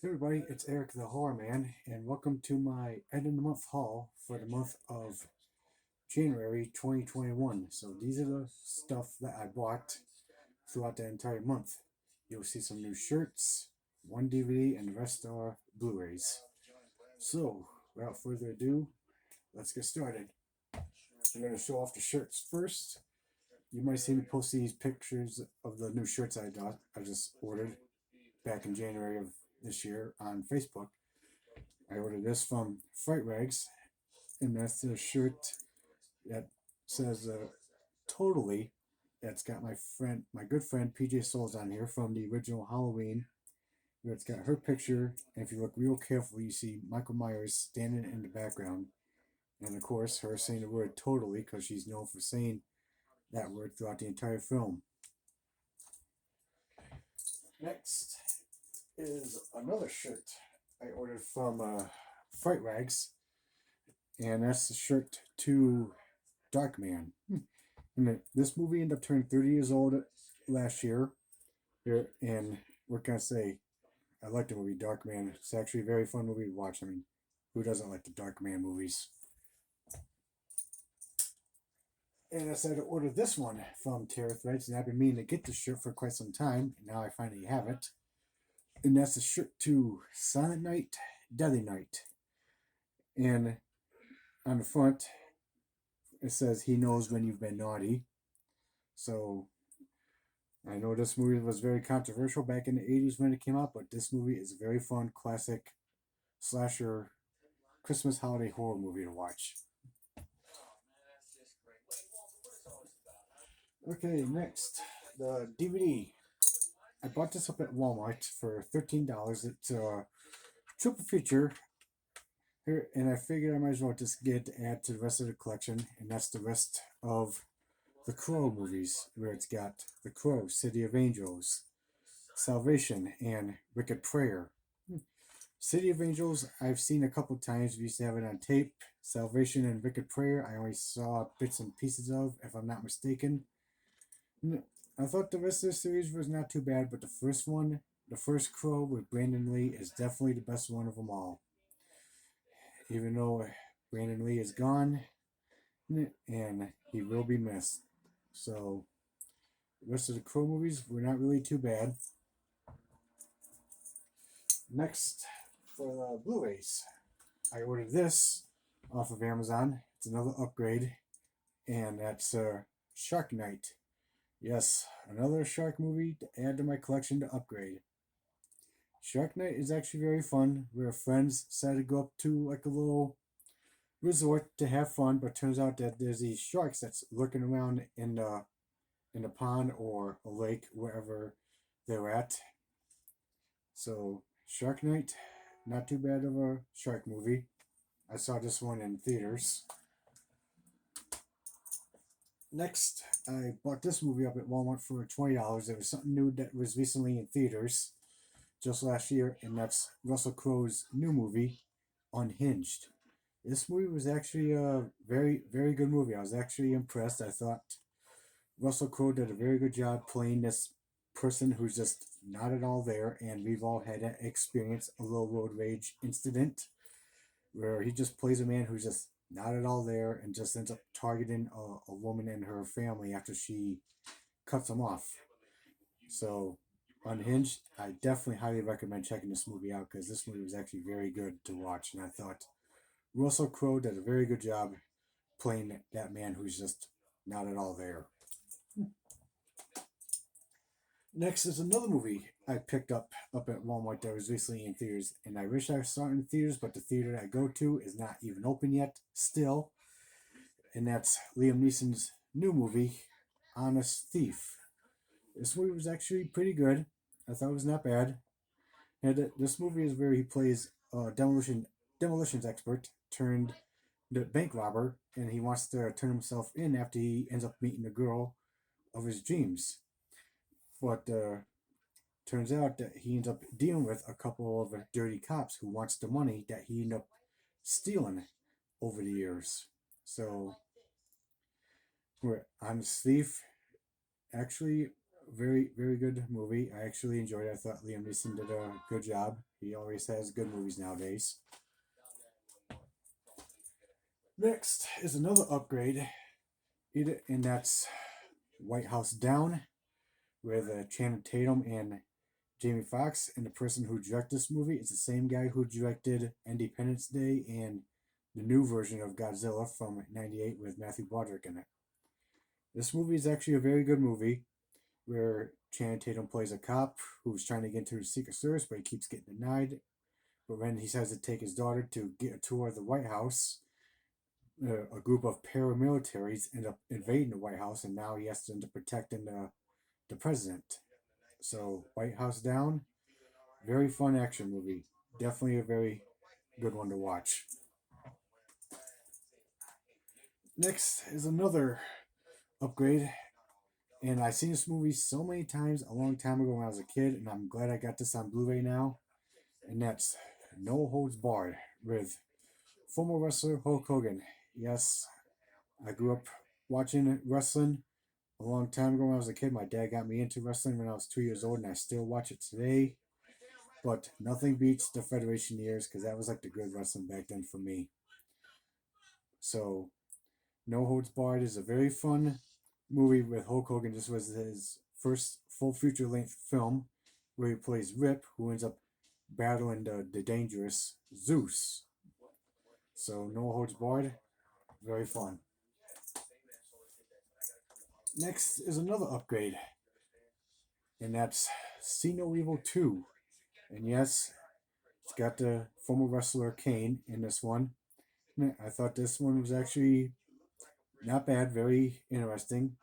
Hey everybody, it's Eric the Horror Man, and welcome to my end of the month haul for the month of January 2021. So these are the stuff that I bought throughout the entire month. You'll see some new shirts, one DVD, and the rest are Blu-rays. So, without further ado, let's get started. I'm going to show off the shirts first. You might see me post these pictures of the new shirts I just ordered back in January of this year on Facebook. I ordered this from Fright Rags, and that's the shirt that says "Totally." That's got my good friend PJ Souls on here from the original Halloween. Where it's got her picture, and if you look real carefully, you see Michael Myers standing in the background, and of course her saying the word "totally" because she's known for saying that word throughout the entire film. Next is another shirt I ordered from Fright Rags, and that's the shirt to Darkman. And this movie ended up turning 30 years old last year. And what can I say? I like the movie Darkman. It's actually a very fun movie to watch. I mean, who doesn't like the Darkman movies? And I decided to order this one from Terror Threads, and I've been meaning to get this shirt for quite some time, and now I finally have it. And that's the shirt to Silent Night, Deadly Night. And on the front, it says, "He knows when you've been naughty." So I know this movie was very controversial back in the 80s when it came out, but this movie is a very fun, classic slasher Christmas holiday horror movie to watch. Okay, next, the DVD. I bought this up at Walmart for $13. It's a triple feature here, and I figured I might as well just get to add to the rest of the collection, and that's the rest of the Crow movies, where it's got The Crow, City of Angels, Salvation, and Wicked Prayer. City of Angels, I've seen a couple times. We used to have it on tape. Salvation and Wicked Prayer, I always saw bits and pieces of, if I'm not mistaken. I thought the rest of the series was not too bad, but the first one, the first Crow with Brandon Lee, is definitely the best one of them all. Even though Brandon Lee is gone, and he will be missed. So, the rest of the Crow movies were not really too bad. Next, for the Blu-rays, I ordered this off of Amazon. It's another upgrade, and that's Shark Night. Yes, another shark movie to add to my collection to upgrade. Shark Night is actually very fun. We're friends decided to go up to like a little resort to have fun, but turns out that there's these sharks that's lurking around in the pond or a lake, wherever they're at. So Shark Night, not too bad of a shark movie. I saw this one in theaters. Next, I bought this movie up at Walmart for $20. There was something new that was recently in theaters just last year, and that's Russell Crowe's new movie, Unhinged. This movie was actually a very, very good movie. I was actually impressed. I thought Russell Crowe did a very good job playing this person who's just not at all there, and we've all had that experience, a little road rage incident, where he just plays a man who's just not at all there and just ends up targeting a woman and her family after she cuts him off. So, Unhinged, I definitely highly recommend checking this movie out because this movie was actually very good to watch, and I thought Russell Crowe did a very good job playing that man who's just not at all there. Next is another movie I picked up at Walmart that was recently in theaters, and I wish I saw it in theaters, but the theater I go to is not even open yet, still, and that's Liam Neeson's new movie, Honest Thief. This movie was actually pretty good. I thought it was not bad. And this movie is where he plays a demolitions expert turned the bank robber, and he wants to turn himself in after he ends up meeting the girl of his dreams. But turns out that he ends up dealing with a couple of dirty cops who wants the money that he ended up stealing over the years. So, we're Honest Thief. Actually, Very, very good movie. I actually enjoyed it. I thought Liam Neeson did a good job. He always has good movies nowadays. Next is another upgrade, and that's White House Down with Channing Tatum and Jamie Foxx. And the person who directed this movie is the same guy who directed Independence Day and the new version of Godzilla from '98 with Matthew Broderick in it. This movie is actually a very good movie where Channing Tatum plays a cop who's trying to get into the Secret Service, but he keeps getting denied. But when he decides to take his daughter to get a tour of the White House, a group of paramilitaries end up invading the White House, and now he has to end up protecting the president. So, White House Down, very fun action movie. Definitely a very good one to watch. Next is another upgrade, and I've seen this movie so many times a long time ago when I was a kid, and I'm glad I got this on Blu-ray now. And that's No Holds Barred with former wrestler Hulk Hogan. Yes, I grew up watching wrestling a long time ago when I was a kid. My dad got me into wrestling when I was 2 years old, and I still watch it today. But nothing beats the Federation years because that was like the good wrestling back then for me. So, No Holds Barred is a very fun movie with Hulk Hogan. This was his first full feature length film where he plays Rip, who ends up battling the dangerous Zeus. So, No Holds Barred, very fun. Next is another upgrade, and that's See No Evil 2. And yes, it's got the former wrestler Kane in this one. I thought this one was actually not bad, very interesting.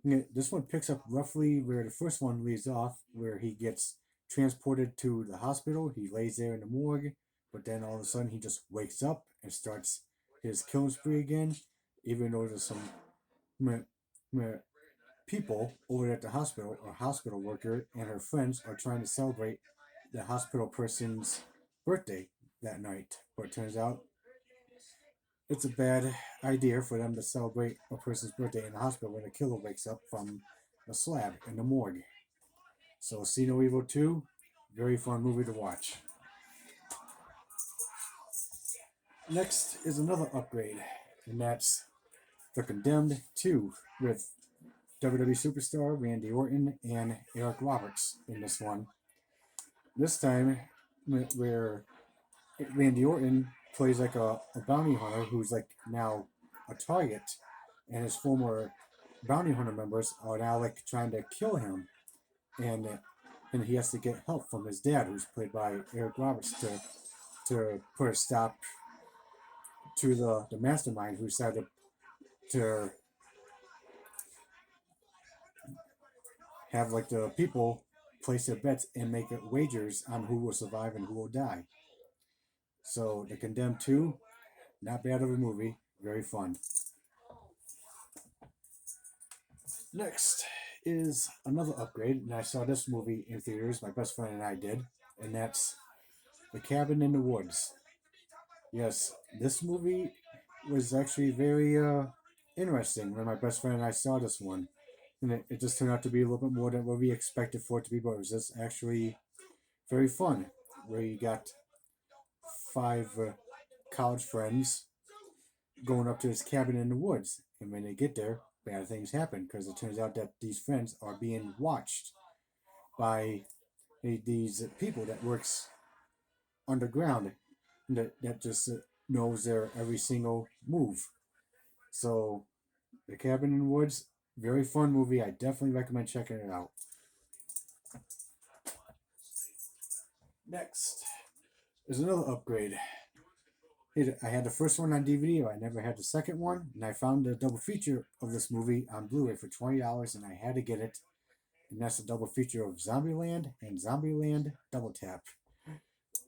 This one picks up roughly where the first one leaves off, where he gets transported to the hospital. He lays there in the morgue, but then all of a sudden he just wakes up and starts his killing spree again, even though there's some people over at the hospital, a hospital worker and her friends are trying to celebrate the hospital person's birthday that night. But it turns out it's a bad idea for them to celebrate a person's birthday in the hospital when a killer wakes up from a slab in the morgue. So, See No Evil 2, very fun movie to watch. Next is another upgrade, and that's The Condemned 2 with WWE superstar Randy Orton and Eric Roberts in this one. This time, where Randy Orton plays like a bounty hunter who's like now a target, and his former bounty hunter members are now like trying to kill him, and and he has to get help from his dad, who's played by Eric Roberts, to put a stop to the mastermind who decided to have like the people place their bets and make wagers on who will survive and who will die. So The Condemned 2, not bad of a movie, very fun. Next is another upgrade, and I saw this movie in theaters, my best friend and I did, and that's The Cabin in the Woods. Yes, this movie was actually very interesting when my best friend and I saw this one. And it just turned out to be a little bit more than what we expected for it to be, but it was just actually very fun. Where you got five college friends going up to this cabin in the woods, and when they get there, bad things happen because it turns out that these friends are being watched by these people that works underground that just knows their every single move. So, The Cabin in the Woods, very fun movie. I definitely recommend checking it out. Next is another upgrade. I had the first one on DVD, but I never had the second one, and I found the double feature of this movie on Blu-ray for $20, and I had to get it. And that's a double feature of Zombieland and Zombieland Double Tap.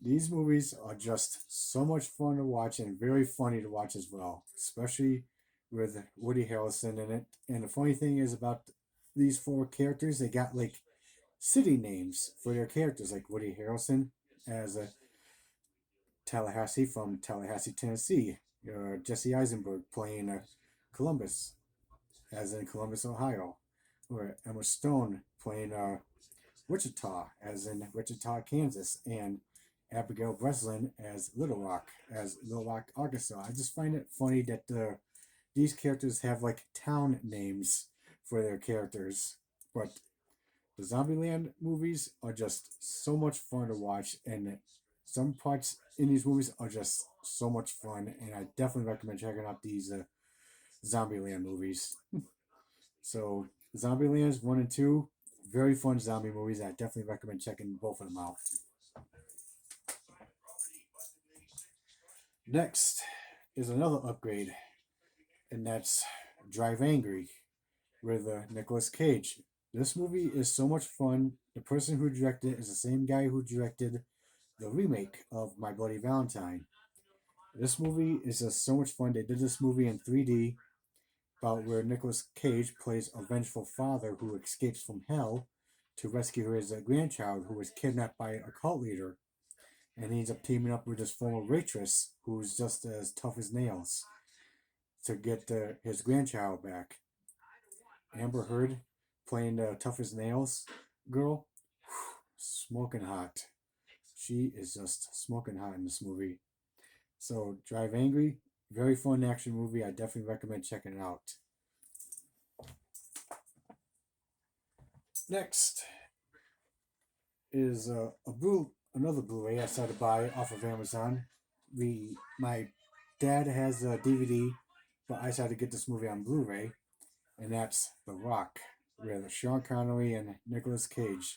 These movies are just so much fun to watch and very funny to watch as well, especially with Woody Harrelson in it. And the funny thing is about these four characters, they got like city names for their characters, like Woody Harrelson as a Tallahassee from Tallahassee, Tennessee. Jesse Eisenberg playing Columbus, as in Columbus, Ohio. Or Emma Stone playing Wichita, as in Wichita, Kansas, and Abigail Breslin as Little Rock, Arkansas. I just find it funny that these characters have like town names for their characters, but the Zombieland movies are just so much fun to watch, and some parts in these movies are just so much fun, and I definitely recommend checking out these Zombieland movies. So, Zombielands 1 and 2, very fun zombie movies. I definitely recommend checking both of them out. Next is another upgrade, and that's Drive Angry with Nicolas Cage. This movie is so much fun. The person who directed it is the same guy who directed the remake of My Bloody Valentine. This movie is just so much fun. They did this movie in 3D about where Nicolas Cage plays a vengeful father who escapes from hell to rescue his grandchild who was kidnapped by a cult leader. And he ends up teaming up with his former waitress, who's just as tough as nails, to get his grandchild back. Amber Heard playing the tough as nails girl, smoking hot. She is just smoking hot in this movie. So, Drive Angry, very fun action movie. I definitely recommend checking it out. Next is another Blu-ray I decided to buy off of Amazon. My dad has a DVD, but I decided to get this movie on Blu-ray, and that's The Rock, with Sean Connery and Nicolas Cage.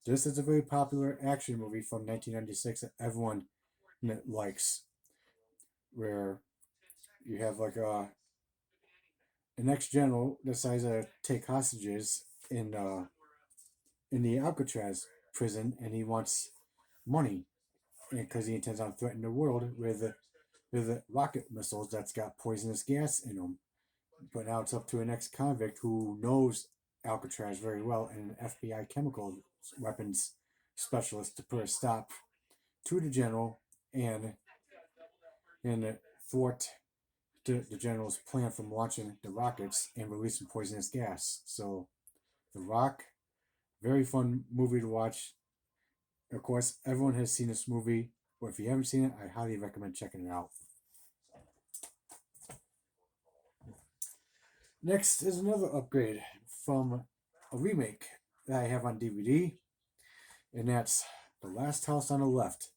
This is a very popular action movie from 1996 that everyone likes, where you have like an ex-general decides to take hostages in the Alcatraz prison, and he wants money because he intends on threatening the world with rocket missiles that's got poisonous gas in them. But now it's up to an ex-convict who knows Alcatraz very well and an FBI chemical weapons specialist to put a stop to the general and thwart the general's plan from launching the rockets and releasing poisonous gas. So, The Rock, very fun movie to watch. Of course, everyone has seen this movie, but if you haven't seen it, I highly recommend checking it out. Next is another upgrade from a remake that I have on DVD, and that's The Last House on the Left.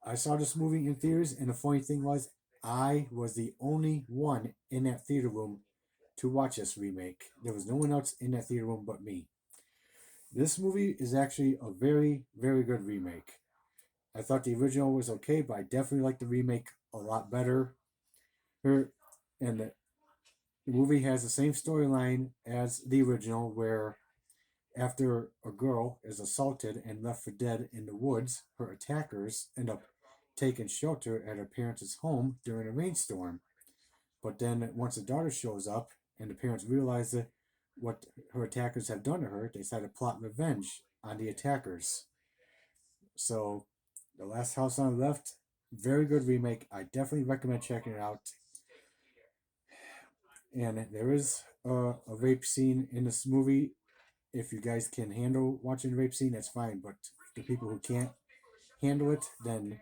I saw this movie in theaters, and the funny thing was, I was the only one in that theater room to watch this remake. There was no one else in that theater room but me. This movie is actually a very, very good remake. I thought the original was okay, but I definitely like the remake a lot better. And the movie has the same storyline as the original, where after a girl is assaulted and left for dead in the woods, her attackers end up taking shelter at her parents' home during a rainstorm. But then once the daughter shows up and the parents realize that what her attackers have done to her, they decide to plot revenge on the attackers. So, The Last House on the Left, very good remake. I definitely recommend checking it out. And there is a rape scene in this movie. If you guys can handle watching a rape scene, that's fine. But the people who can't handle it, then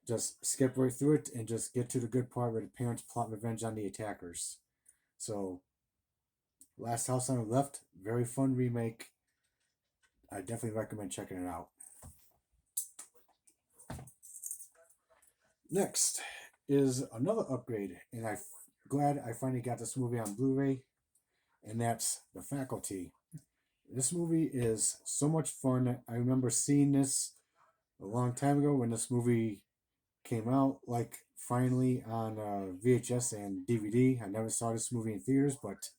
just skip right through it and just get to the good part where the parents plot revenge on the attackers. So, Last House on the Left, very fun remake. I definitely recommend checking it out. Next is another upgrade, and I'm glad I finally got this movie on Blu-ray, and that's The Faculty. This movie is so much fun. I remember seeing this a long time ago when this movie came out, like finally on VHS and DVD. I never saw this movie in theaters, but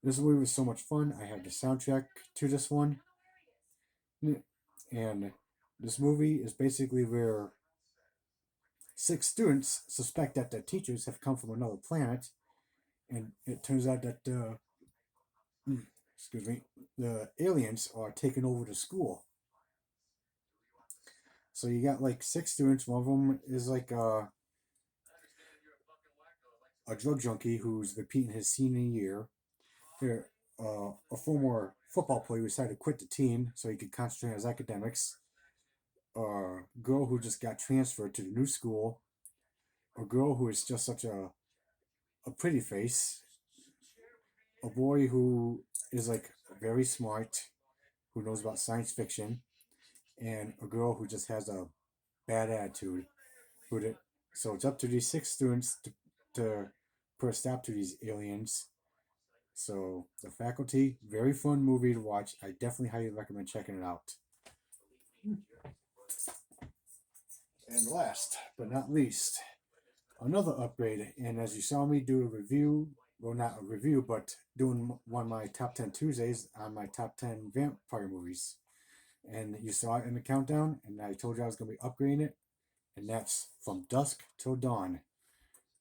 this movie was so much fun. I have the soundtrack to this one, and this movie is basically where six students suspect that their teachers have come from another planet, and it turns out that excuse me, the aliens are taking over the school. So you got like six students. One of them is like a drug junkie who's repeating his senior year. Here, a former football player who decided to quit the team so he could concentrate on his academics, a girl who just got transferred to the new school, a girl who is just such a pretty face, a boy who is like very smart, who knows about science fiction, and a girl who just has a bad attitude. Who did, so it's up to these 6 students to put a stop to these aliens. So the faculty, very fun movie to watch. I definitely highly recommend checking it out. And last but not least, another upgrade. And as you saw me do a review, well, not a review, but doing one of my top 10 Tuesdays on my top 10 vampire movies. And you saw it in the countdown, and I told you I was going to be upgrading it, and that's From Dusk Till Dawn.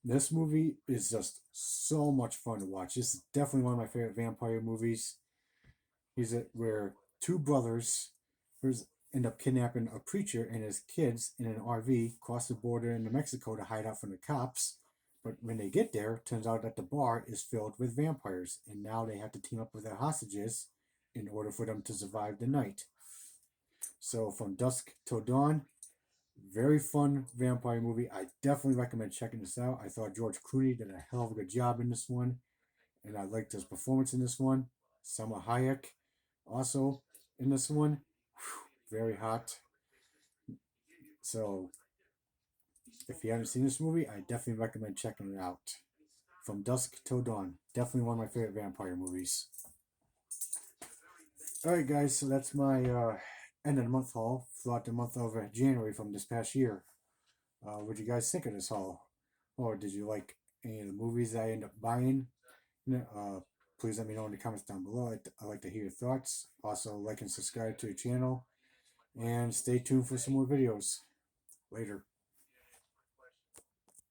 This movie is just so much fun to watch. This is definitely one of my favorite vampire movies. Where two brothers end up kidnapping a preacher and his kids in an RV, cross the border into Mexico to hide out from the cops. But when they get there, it turns out that the bar is filled with vampires, and now they have to team up with their hostages in order for them to survive the night. So From Dusk Till Dawn, very fun vampire movie. I definitely recommend checking this out. I thought George Clooney did a hell of a good job in this one, and I liked his performance in this one. Salma Hayek also in this one. Whew, very hot. So if you haven't seen this movie, I definitely recommend checking it out. From Dusk Till Dawn. Definitely one of my favorite vampire movies. Alright guys, so that's my end of the month haul throughout the month of January from this past year. What did you guys think of this haul? Or did you like any of the movies that I end up buying? Please let me know in the comments down below. I'd like to hear your thoughts. Also, like and subscribe to the channel. And stay tuned for some more videos. Later.